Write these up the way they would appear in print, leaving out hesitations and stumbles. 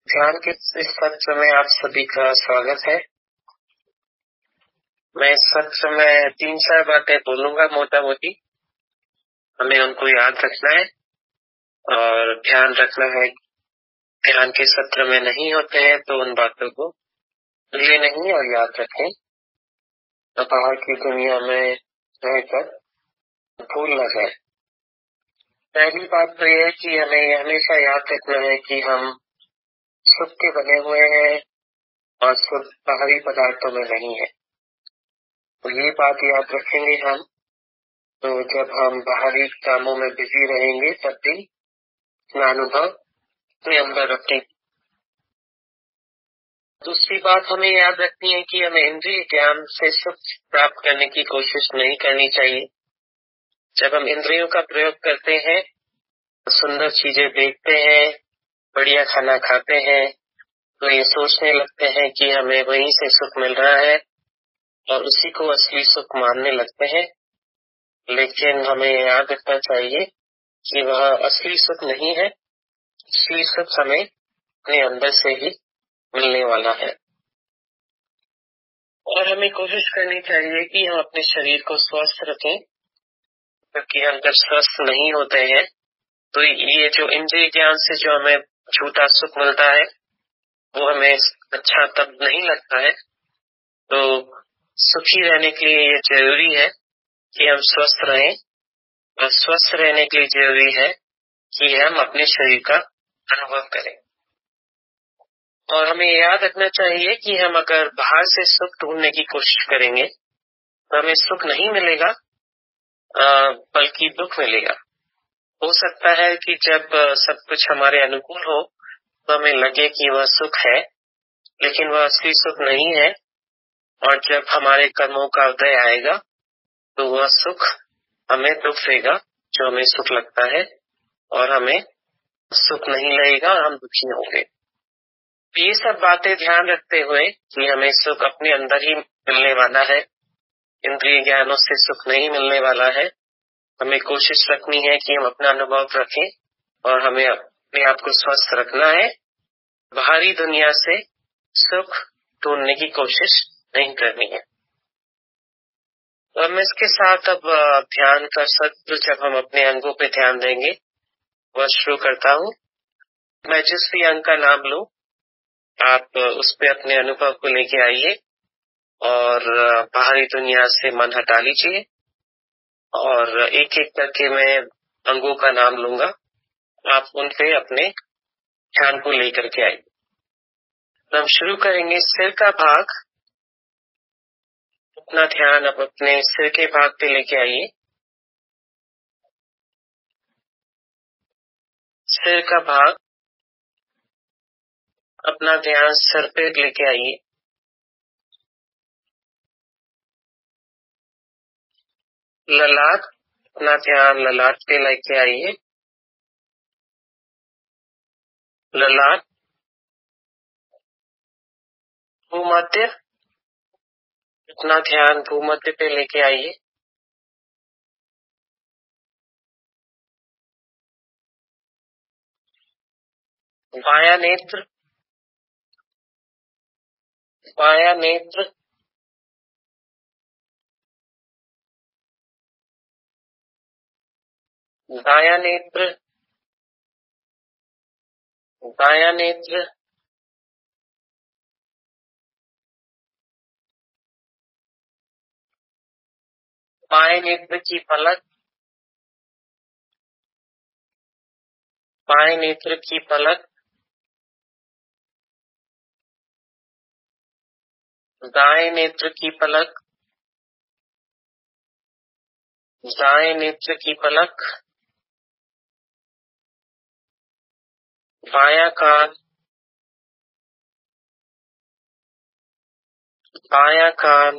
ध्यान के इस सत्र में आप सभी का स्वागत है। मैं इस सत्र में 3-4 बातें बोलूंगा मोटा मोटी। हमें उनको याद रखना है और ध्यान रखना है। ध्यान के सत्र में नहीं होते हैं तो उन बातों को भूले नहीं और याद रखें, तो बाहर की दुनिया में रहकर भूल न जाए। पहली बात तो यह है कि हमें हमेशा याद रखना है कि हम सुख के बने हुए हैं और सुख बाहरी पदार्थों में नहीं है। तो ये बात याद रखेंगे हम, तो जब हम बाहरी कामों में बिजी रहेंगे तब भी अपना अनुभव अपने अंदर रखें। दूसरी बात हमें याद रखनी है कि हमें इंद्रिय ज्ञान से सुख प्राप्त करने की कोशिश नहीं करनी चाहिए। जब हम इंद्रियों का प्रयोग करते हैं, सुंदर चीजें देखते हैं, बढ़िया खाना खाते हैं, तो ये सोचने लगते हैं कि हमें वहीं से सुख मिल रहा है और उसी को असली सुख मानने लगते हैं। लेकिन हमें याद रखना चाहिए कि वह असली सुख नहीं है। असली सुख हमें अपने अंदर से ही मिलने वाला है। और हमें कोशिश करनी चाहिए कि हम अपने शरीर को स्वस्थ रखें, क्योंकि हम जब स्वस्थ नहीं होते हैं तो ये जो इंद्रिय ज्ञान से जो हमें झूठा सुख मिलता है वो हमें अच्छा तब नहीं लगता है। तो सुखी रहने के लिए ये जरूरी है कि हम स्वस्थ रहें, और स्वस्थ रहने के लिए जरूरी है कि हम अपने शरीर का अनुभव करें। और हमें याद रखना चाहिए कि हम अगर बाहर से सुख ढूंढने की कोशिश करेंगे तो हमें सुख नहीं मिलेगा, बल्कि दुख मिलेगा। हो सकता है कि जब सब कुछ हमारे अनुकूल हो तो हमें लगे कि वह सुख है, लेकिन वह असली सुख नहीं है। और जब हमारे कर्मों का उदय आएगा तो वह सुख हमें दुख देगा, जो हमें सुख लगता है, और हमें सुख नहीं लगेगा और हम दुखी होंगे। ये सब बातें ध्यान रखते हुए कि हमें सुख अपने अंदर ही मिलने वाला है, इंद्रिय ज्ञानों से सुख नहीं मिलने वाला है। हमें कोशिश रखनी है कि हम अपना अनुभव रखें और हमें अपने आप को स्वस्थ रखना है। बाहरी दुनिया से सुख ढूंढने की कोशिश नहीं करनी है। और मैं इसके साथ अब ध्यान का सत्र, जब हम अपने अंगों पे ध्यान देंगे, वह शुरू करता हूँ। मैं जिस भी अंग का नाम लूं, आप उस पे अपने अनुभव को लेके आइए और बाहरी दुनिया से मन हटा लीजिए। और एक एक करके मैं अंगों का नाम लूंगा, आप उन पे अपने ध्यान को लेकर के आइए। हम शुरू करेंगे सिर का भाग। अपना ध्यान अब अपने सिर के भाग पे लेके आइए। सिर का भाग, अपना ध्यान सर पे लेके आइए। ललाट, अपना ध्यान ललाट पे लेके आइए। ललाट, भूमध्य, अपना ध्यान भूमध्य पे लेके आइए। बायां नेत्र, बायां नेत्र, दायां नेत्र, दायां नेत्र, बाएं नेत्र की पलक, बाएं नेत्र की पलक, दाएं नेत्र की पलक, दाएं नेत्र की पलक, बायां कान, बायां कान,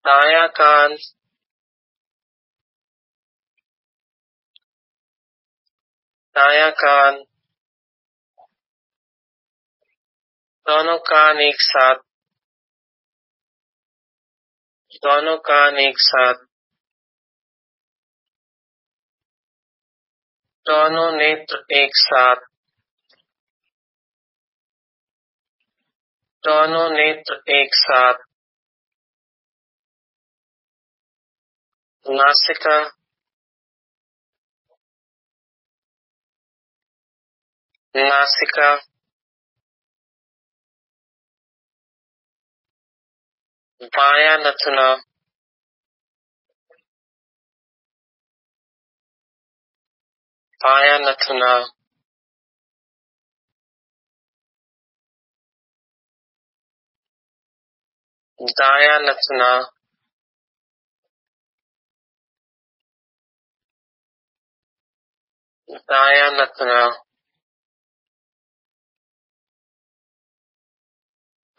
दायां कान, दायां कान, दोनों कान एक साथ, दोनों कान एक साथ, दोनों नेत्र एक साथ, दोनों नेत्र एक साथ। नासिका, नासिका, बायां नथुना, बायां नथुना, दायां नथुना, दायां नथुना।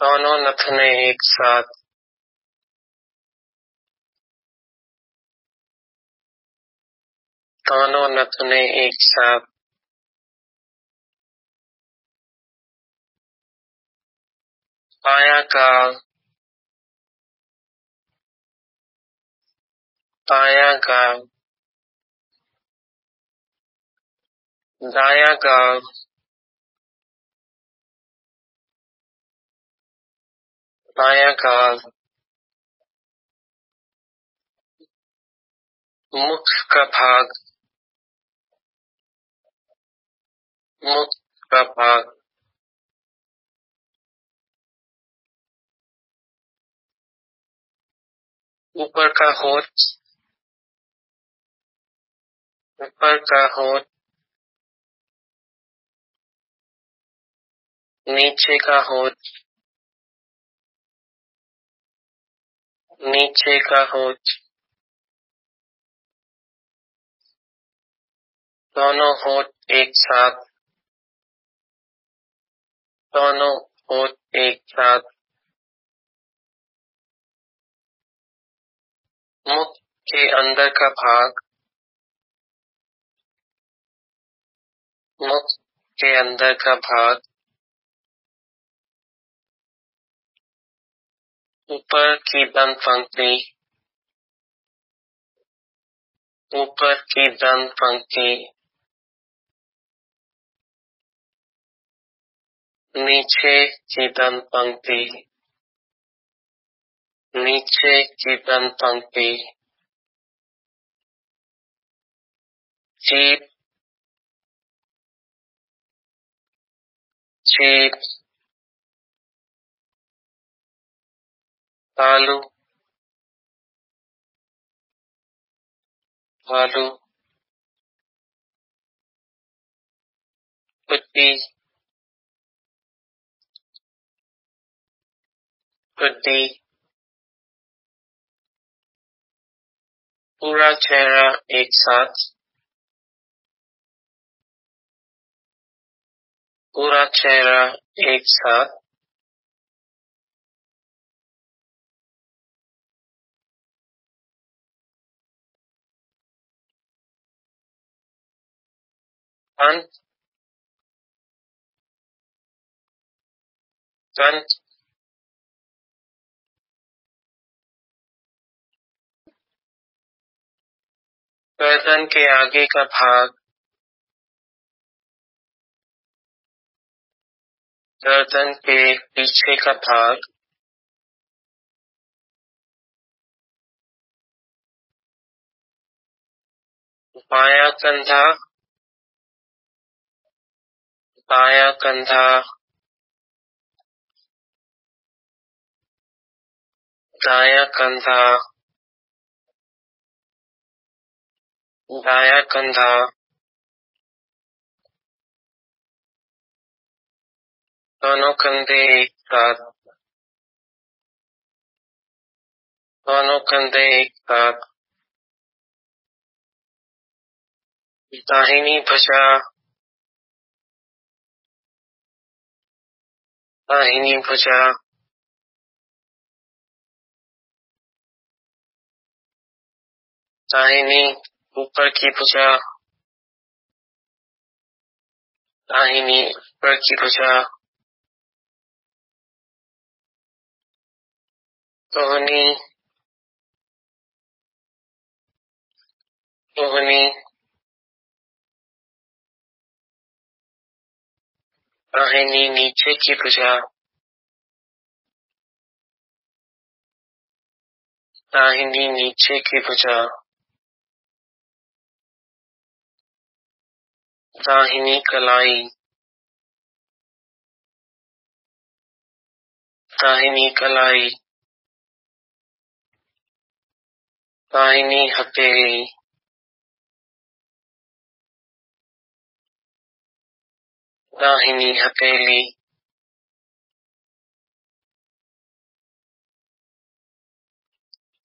दोनों नथुने एक साथ, दोनों नथुने एक साथ। बायां गाल, बायां गाल, दायां गाल, बायां गाल। मुख का भाग, मुख का भाग। ऊपर का होठ, ऊपर का होठ। नीचे का होठ, नीचे का होठ। दोनों होठ एक साथ, दोनों होठ एक साथ। मुख के अंदर का भाग, मुख के अंदर का भाग। ऊपर की दंत पंक्ति, ऊपर की दंत पंक्ति। नीचे की दंत पंक्ति, नीचे की दंत पंक्ति। जीभ, जीभ। तालू, तालू। कुट्टी, कुट्टी। पूरा चेहरा एक साथ, पूरा चेहरा एक साथ। अंत, अंत। गर्दन के आगे का भाग, गर्दन के पीछे का भाग। बायां कंधा, बायां कंधा। दायां कंधा, दायां कंधा। दोनों कंधे एक साथ, दोनों कंधे एक साथ। दाहिनी भुजा, दाहिनी भुजा। दाहिनी ऊपर की भुजा, दाहिनी ऊपर की भुजा। कोहनी, कोहनी। दाहिनी नीचे की भुजा, दाहिनी नीचे की भुजा, दाहिनी कलाई, दाहिनी कलाई, दाहिनी हथेली, दाहिनी हथेली,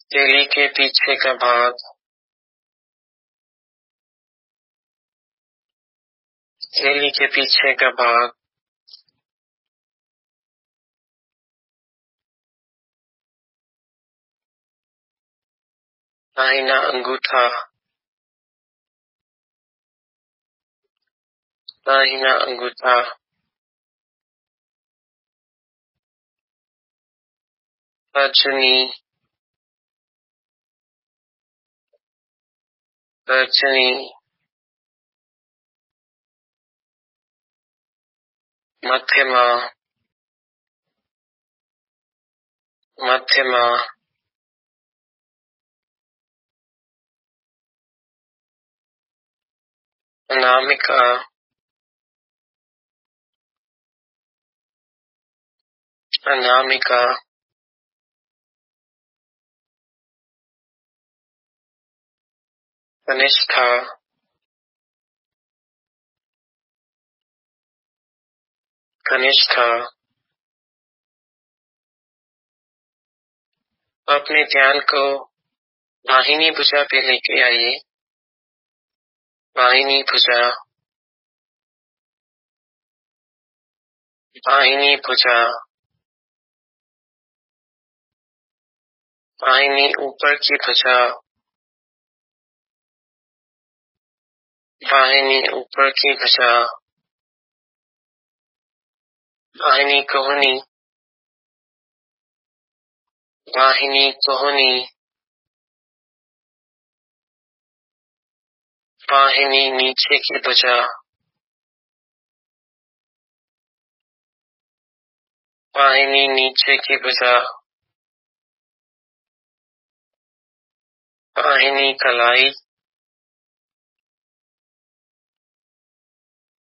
हथेली के पीछे का भाग, हथेली के पीछे का भाग, दाहिना अंगूठा, दाहिना अंगूठा, तर्जनी, तर्जनी, मध्यमा, मध्यमा, अनामिका, अनामिका, कनिष्ठा, कनिष्ठा। अपने ध्यान को दाहिनी भुजा पे लेके आइए, दाहिनी भुजा, दाहिनी भुजा, दाहिनी ऊपर की भुजा, दाहिनी ऊपर की भुजा, दाहिनी कोहनी, दाहिनी कोहनी, दाहिनी नीचे की भुजा, दाहिनी नीचे की भुजा, दाहिनी कलाई,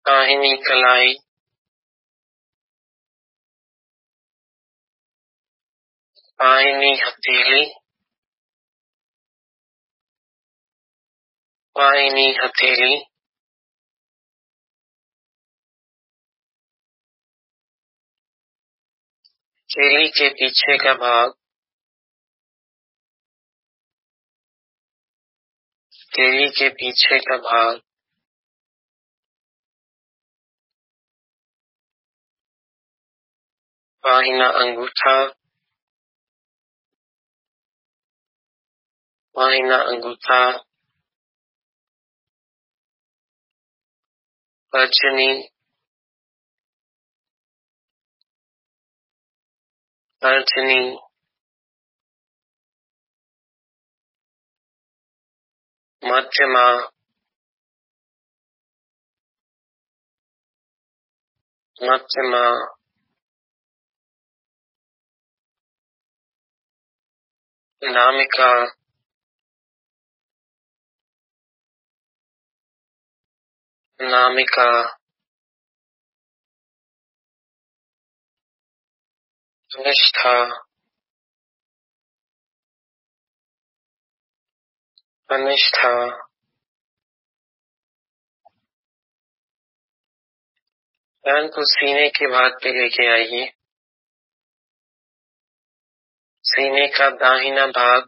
दाहिनी कलाई, दाहिनी हथेली, दाहिनी हथेली, हथेली के पीछे का भाग, हथेली के पीछे का भाग, दाहिना अंगूठा, दाहिना अंगूठा, तर्जनी, तर्जनी, मध्यमा, मध्यमा, अनामिका, अनामिका, कनिष्ठा, कनिष्ठा। ध्यान को सीने के भाग पे लेके आइए, सीने का दाहिना भाग,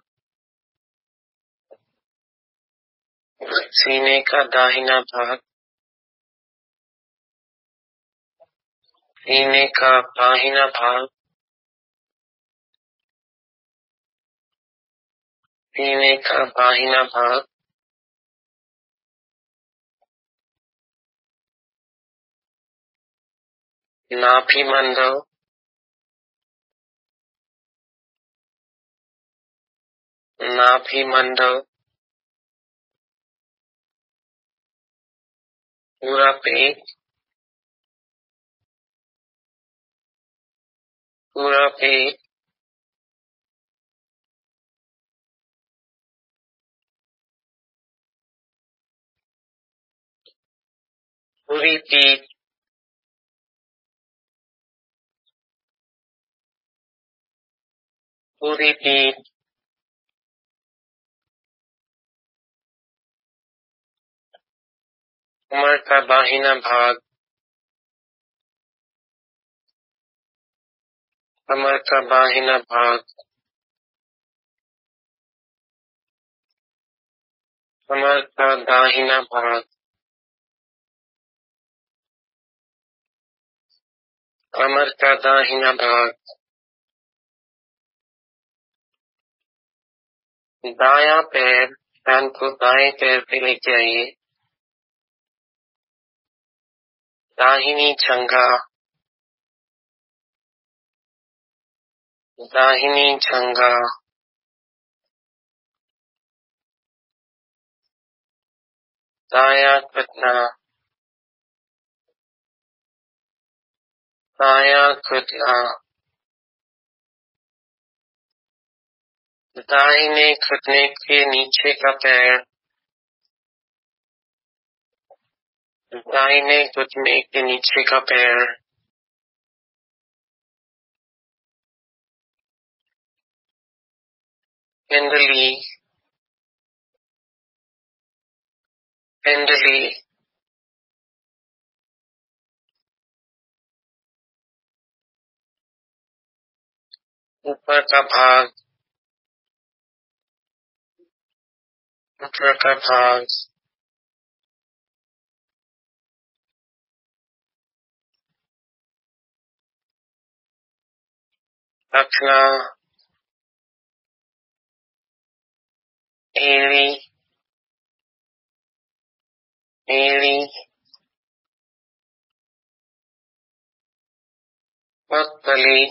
सीने का दाहिना भाग, सीने का दाहिना भाग, सीने का दाहिना भाग, नाभि मंडल, नाभि मंडल, पूरा पेट, पूरा पेट, पूरी पीठ, पूरी पीठ, कमर का दाहिना भाग, कमर का दाहिना भाग, कमर का दाहिना भाग, कमर का दाहिना भाग, दायां पैर, पैर को दाएं पैर पे लेके आइए, दाहिनी जंघा, दाहिनी जंघा, दायां घुटना, दायां घुटना, दाहिने घुटने के नीचे का पैर, दाहिने घुटने के नीचे का पैर, पिंडली, पिंडली, ऊपर का भाग, ऊपर का भाग, टखना, एड़ी, एड़ी, पगतली,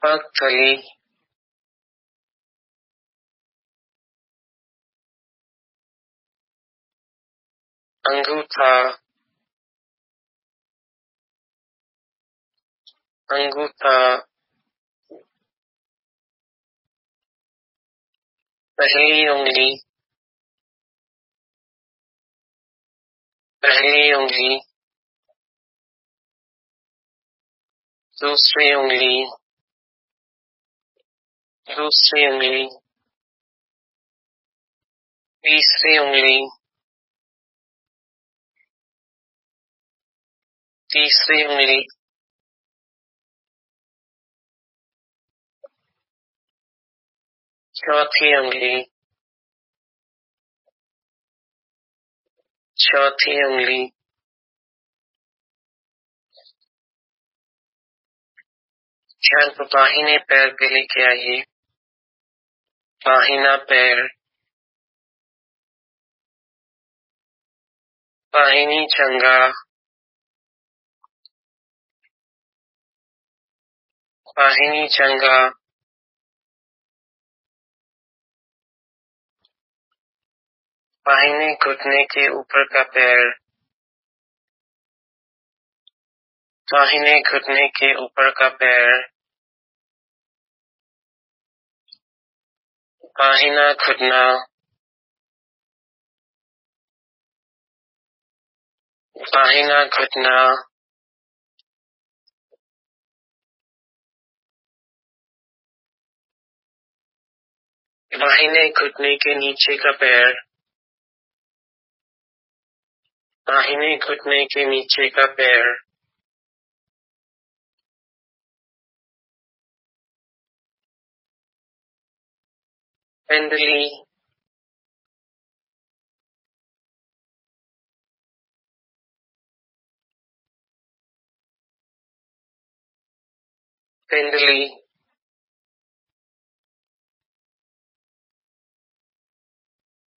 पगतली, अंगूठा, अंगूठा, पहली उंगली, पहली उंगली, दूसरी उंगली, दूसरी उंगली, तीसरी उंगली, तीसरी उंगली, चौथी उंगली, चौथी उंगली, ध्यान को दाहिने पैर पे लेके आइए, दाहिना पैर, दाहिनी जंघा, दाहिनी जंघा, दाहिने घुटने के ऊपर का पैर, दाहिने घुटने के ऊपर का पैर, दाहिना घुटना, दाहिना घुटना, दाहिने घुटने के नीचे का पैर, दाहिने घुटने के नीचे का पैर, पिंडली, पिंडली,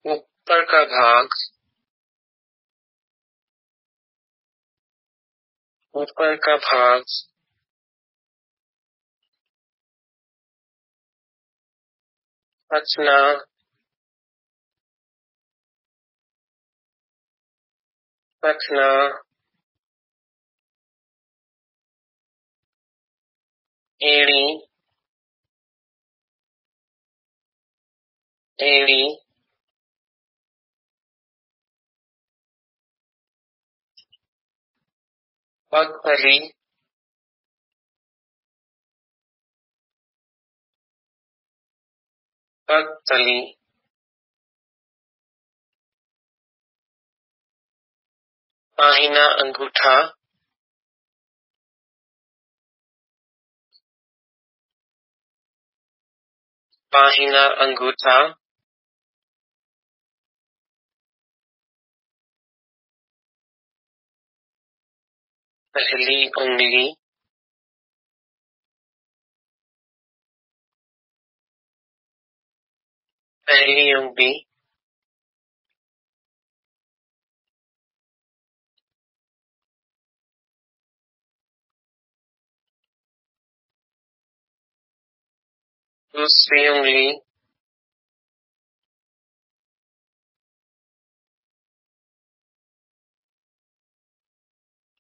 ऊपर का भाग, ऊपर का भाग, पचना, पचना, एड़ी, एड़ी, पगतली, पगतली, पाहिना अंगूठा, पाहिना अंगूठा, पहली उंगली, पहली उंगली, दूसरी उंगली,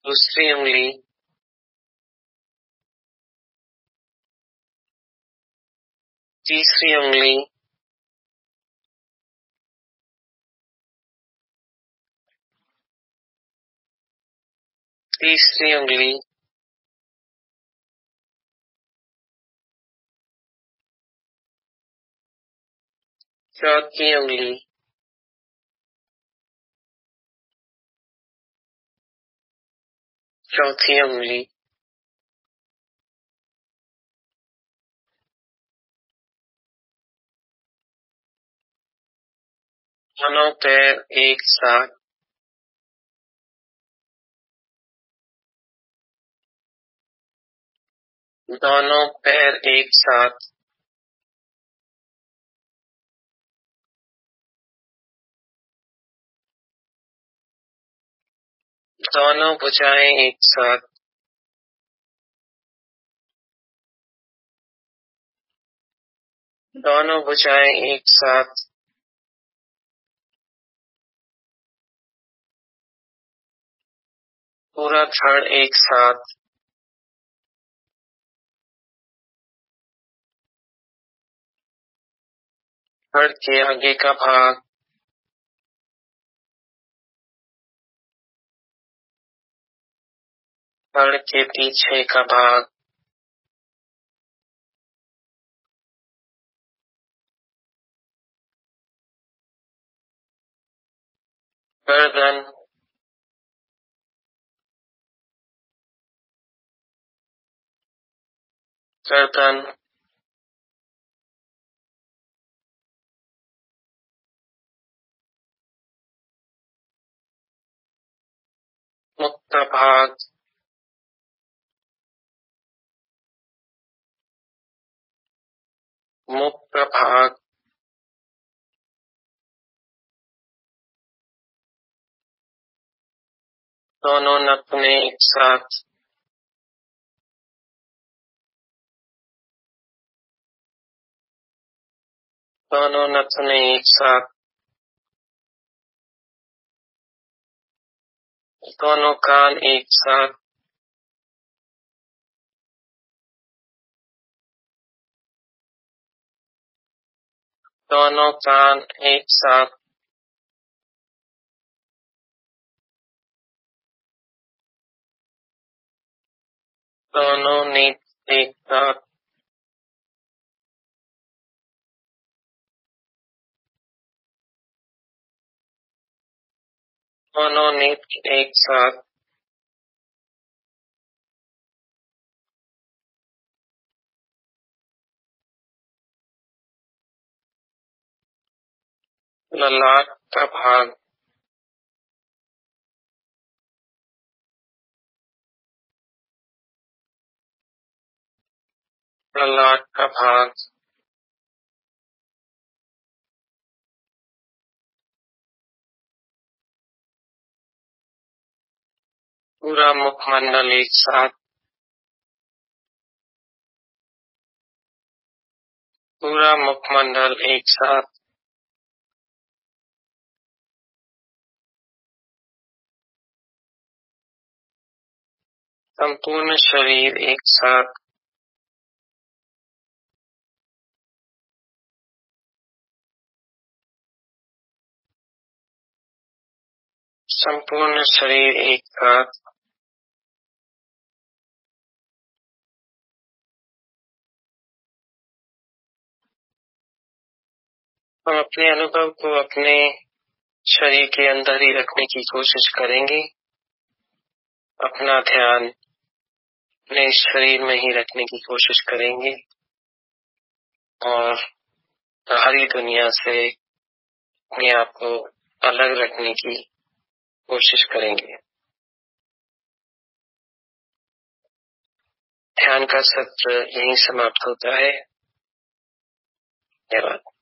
दूसरी उंगली, तीसरी उंगली, तीसरी उंगली, चौथी उंगली, चौथी उंगली, दोनों पैर एक साथ, दोनों पैर एक साथ, दोनों भुजाएं एक साथ, दोनों भुजाएं एक साथ, पूरा धड़ एक साथ, धड़ के आगे का भाग, धड़ के पीछे का भाग, गर्दन, गर्दन, मुक्त भाग, मुक्त भाग, दोनों नथुने एक साथ, दोनों नथुने एक साथ, दोनों कान एक साथ, दोनों कान एक साथ, दोनों नेत्र एक साथ, दोनों नेत्र एक साथ, ललाट का भाग, ललाट का भाग, पूरा मुखमंडल एक साथ, पूरा मुखमंडल एक साथ, संपूर्ण शरीर एक साथ, संपूर्ण शरीर एक साथ हम अपने अनुभव को अपने शरीर के अंदर ही रखने की कोशिश करेंगे। अपना ध्यान अपने शरीर में ही रखने की कोशिश करेंगे और बाहरी दुनिया से अपने आप को अलग रखने की कोशिश करेंगे। ध्यान का सत्र यहीं समाप्त होता है। धन्यवाद।